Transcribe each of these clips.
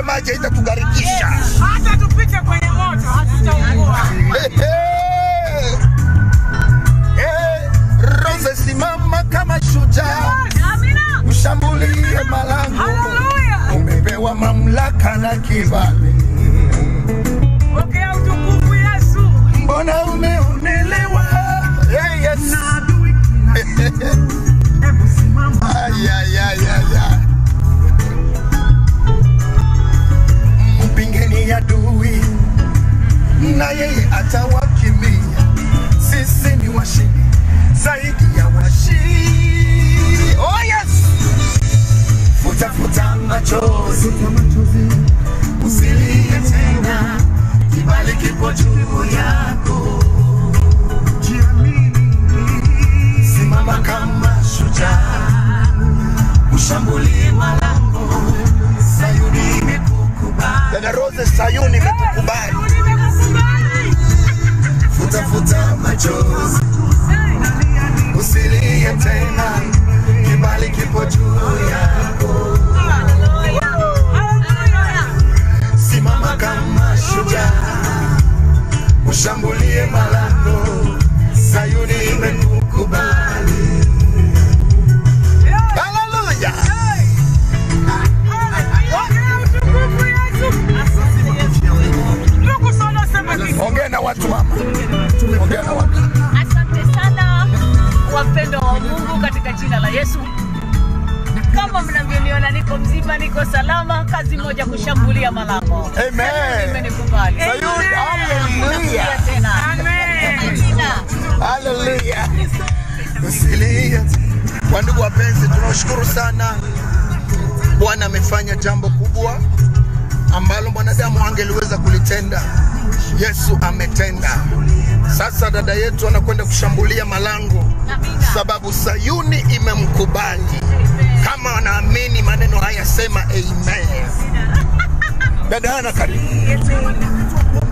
maji itatugarikisha. Hata tupite kwenye moto hatutaungua. Rose simama kama shujaa. Amina. Ushambulie malango. Hallelujah. Umepewa mamlaka na kibali. Pokea utukufu Yesu. Mbona umeonelewa? Yes. Mpingeni adui na yeye atawakimbia. Sisi ni washindi zaidi ya washindi. Oh yes. Futa machozi, usilie tena, kibali kipo juu yako. Simama kama shujaa, ushambulie malango. Sayuni imekukubali. Dada Rose, Sayuni imekukubali. Futa machozi, usilie tena, kibali kipo juu yako. Simama kama shujaa, ushambulie malango. Sayuni imekukubali. Hallelujah. Ongea na watu mama. Ongea na watu. Asante sana wapendwa wa Mungu katika jina la Yesu. Kama mnavyoniona niko mzima, niko salama, kazi moja kushambulia malango. Amen. Imenikubali. Hallelujah. Amen. Hallelujah. Usilie. Kwa ndugu wapenzi, tunashukuru sana. Bwana amefanya jambo kubwa ambalo mwanadamu angeliweza kulitenda. Yesu ametenda. Sasa dada yetu anakwenda kushambulia malango. Sababu Sayuni imemkubali. Kama wanaamini maneno haya sema amen. Dada ana karibu.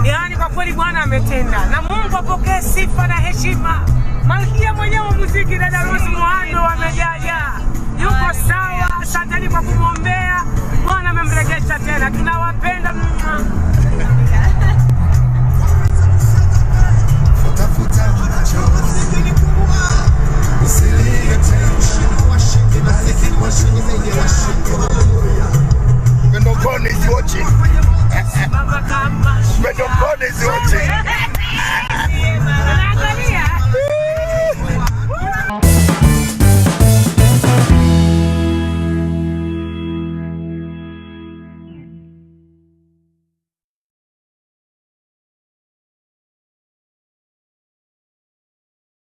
Yaani kwa kweli Bwana ametenda. Na Mungu apokee sifa na heshima. Malkia mwenyewe wa muziki dada Rose Muhando amejaja. Yuko sawa. Asanteni kwa kumwombea. Bwana amemrejesha tena. Tunawapenda.